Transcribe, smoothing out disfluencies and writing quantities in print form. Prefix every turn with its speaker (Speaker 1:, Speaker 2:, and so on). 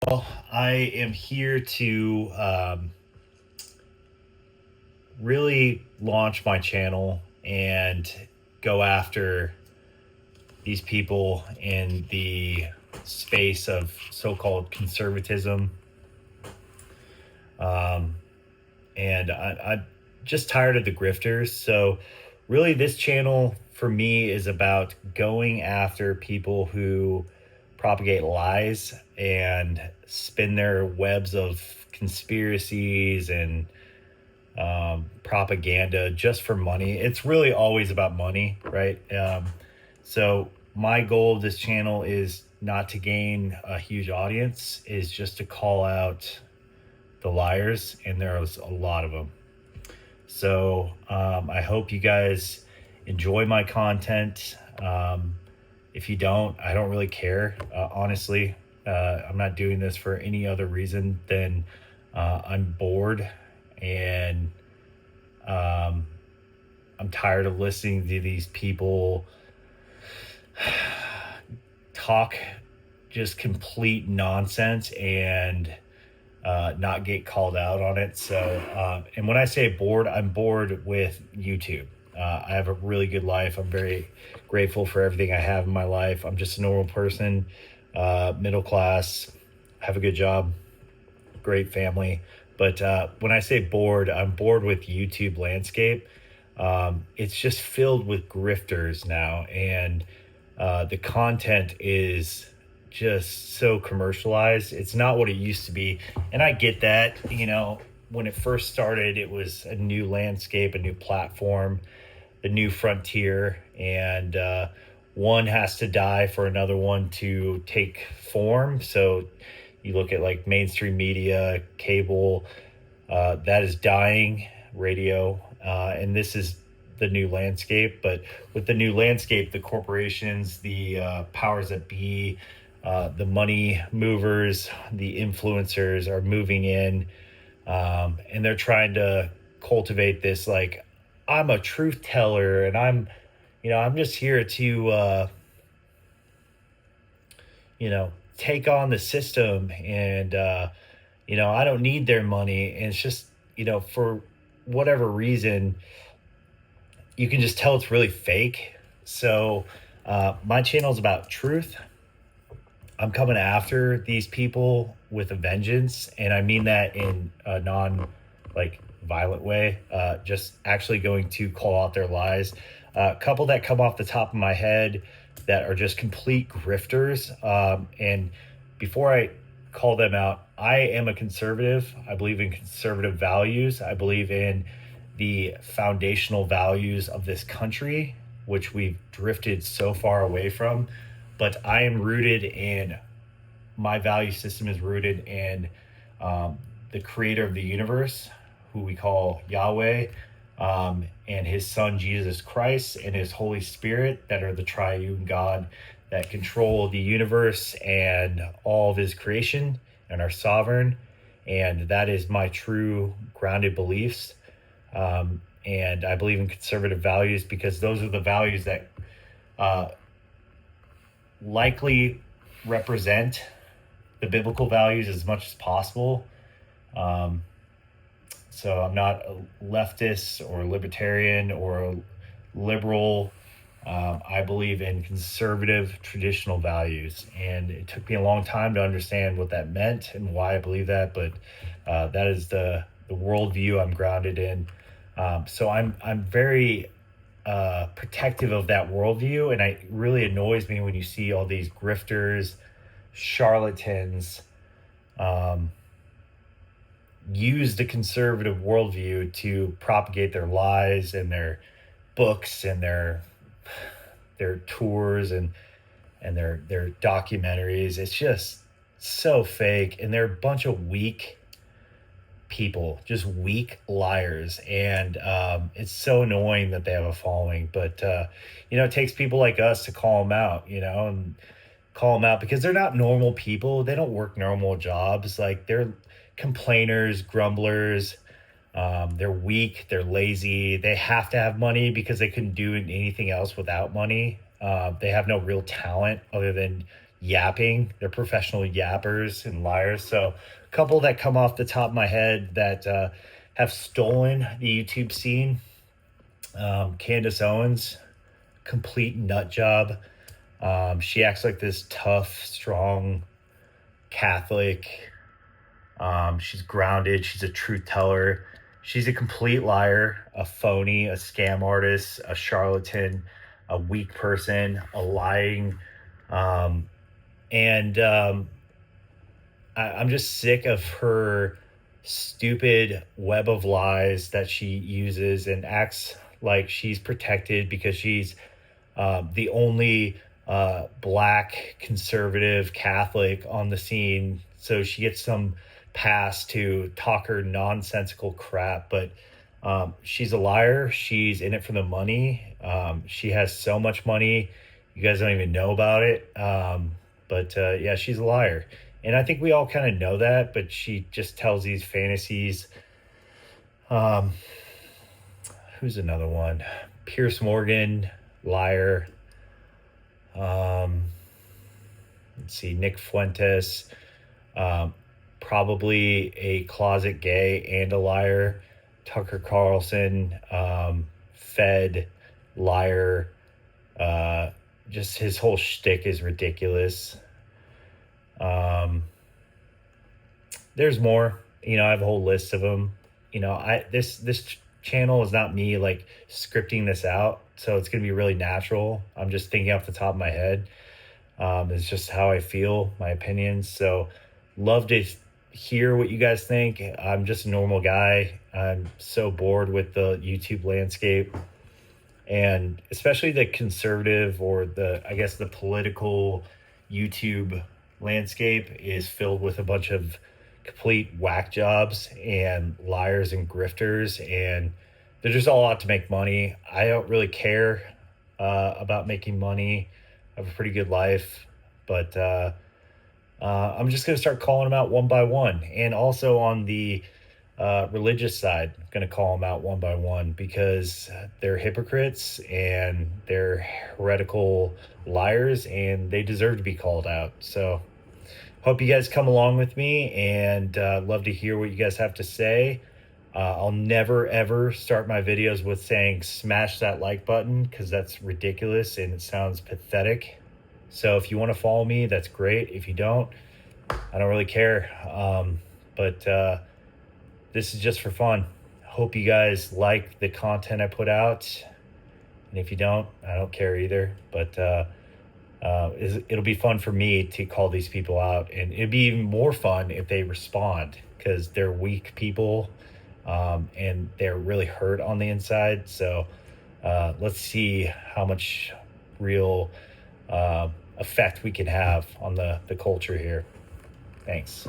Speaker 1: I am here to really launch my channel and go after these people in the space of so-called conservatism. Um, and I'm just tired of the grifters. So, really, this channel for me is about going after people who propagate lies and spin their webs of conspiracies and propaganda just for money. It's really always about money, right? So my goal of this channel is not to gain a huge audience, is just to call out the liars, and there's a lot of them. So I hope you guys enjoy my content. If you don't, I don't really care. Honestly, I'm not doing this for any other reason than I'm bored and um, I'm tired of listening to these people talk just complete nonsense and not get called out on it. So, and when I say bored, I'm bored with YouTube. I have a really good life. I'm very grateful for everything I have in my life. I'm just a normal person, middle class, have a good job, great family. But when I say bored, I'm bored with YouTube landscape. It's just filled with grifters now, and the content is just so commercialized. It's not what it used to be, and I get that. When it first started, it was a new landscape, a new platform, the new frontier, and one has to die for another one to take form. So you look at like mainstream media, cable, that is dying, radio, and this is the new landscape. But with the new landscape, the corporations, the powers that be, the money movers, the influencers are moving in, and they're trying to cultivate this like, I'm a truth teller, and I'm just here to take on the system, and I don't need their money. And it's just, for whatever reason, you can just tell it's really fake. So my channel is about truth. I'm coming after these people with a vengeance, and I mean that in a non like violent way. Just actually going to call out their lies. A couple that come off the top of my head that are just complete grifters. And before I call them out, I am a conservative. I believe in conservative values. I believe in the foundational values of this country, which we've drifted so far away from. But I am rooted in, my value system is rooted in the creator of the universe, who we call Yahweh, and his son Jesus Christ and his Holy Spirit, that are the triune God that control the universe and all of his creation and are sovereign. And that is my true grounded beliefs. And I believe in conservative values because those are the values that likely represent the biblical values as much as possible. Um, so I'm not a leftist or libertarian or a liberal. I believe in conservative traditional values, and it took me a long time to understand what that meant and why I believe that. But that is the worldview I'm grounded in. So I'm very protective of that worldview, and it really annoys me when you see all these grifters, charlatans, um, use the conservative worldview to propagate their lies and their books and their tours and their documentaries. It's just so fake, and they're a bunch of weak people, just weak liars. And it's so annoying that they have a following. But it takes people like us to call them out, and call them out because they're not normal people. They don't work normal jobs. Like, they're complainers, grumblers. They're weak, they're lazy, they have to have money because they couldn't do anything else without money. They have no real talent other than yapping. They're professional yappers and liars. So a couple that come off the top of my head that have stolen the YouTube scene. Candace Owens, complete nut job. She acts like this tough, strong Catholic. She's grounded. She's a truth teller. She's a complete liar, a phony, a scam artist, a charlatan, a weak person, a lying. Um, and I'm just sick of her stupid web of lies that she uses and acts like she's protected because she's the only black conservative Catholic on the scene. So she gets some pass to talk her nonsensical crap, but she's a liar. She's in it for the money. She has so much money. You guys don't even know about it. But yeah, she's a liar. And I think we all kind of know that, but she just tells these fantasies. Um, who's another one? Pierce Morgan, liar. Um, let's see, Nick Fuentes, probably a closet gay and a liar. Tucker Carlson, Fed, liar. Just his whole shtick is ridiculous. There's more. I have a whole list of them. This channel is not me like scripting this out, so it's gonna be really natural. I'm just thinking off the top of my head. It's just how I feel, my opinions. So, love to hear what you guys think. I'm just a normal guy. I'm so bored with the YouTube landscape, and especially the conservative or I guess the political YouTube landscape is filled with a bunch of complete whack jobs and liars and grifters, and they're just all out to make money. I don't really care about making money. I have a pretty good life, but I'm just going to start calling them out one by one. And also on the religious side, I'm going to call them out one by one because they're hypocrites and they're heretical liars and they deserve to be called out. So hope you guys come along with me, and love to hear what you guys have to say. I'll never, ever start my videos with saying smash that like button because that's ridiculous and it sounds pathetic. So if you want to follow me, that's great. If you don't, I don't really care. But this is just for fun. Hope you guys like the content I put out. And if you don't, I don't care either. But it'll be fun for me to call these people out. And it'd be even more fun if they respond because they're weak people. And they're really hurt on the inside. So let's see how much real effect we can have on the culture here. Thanks.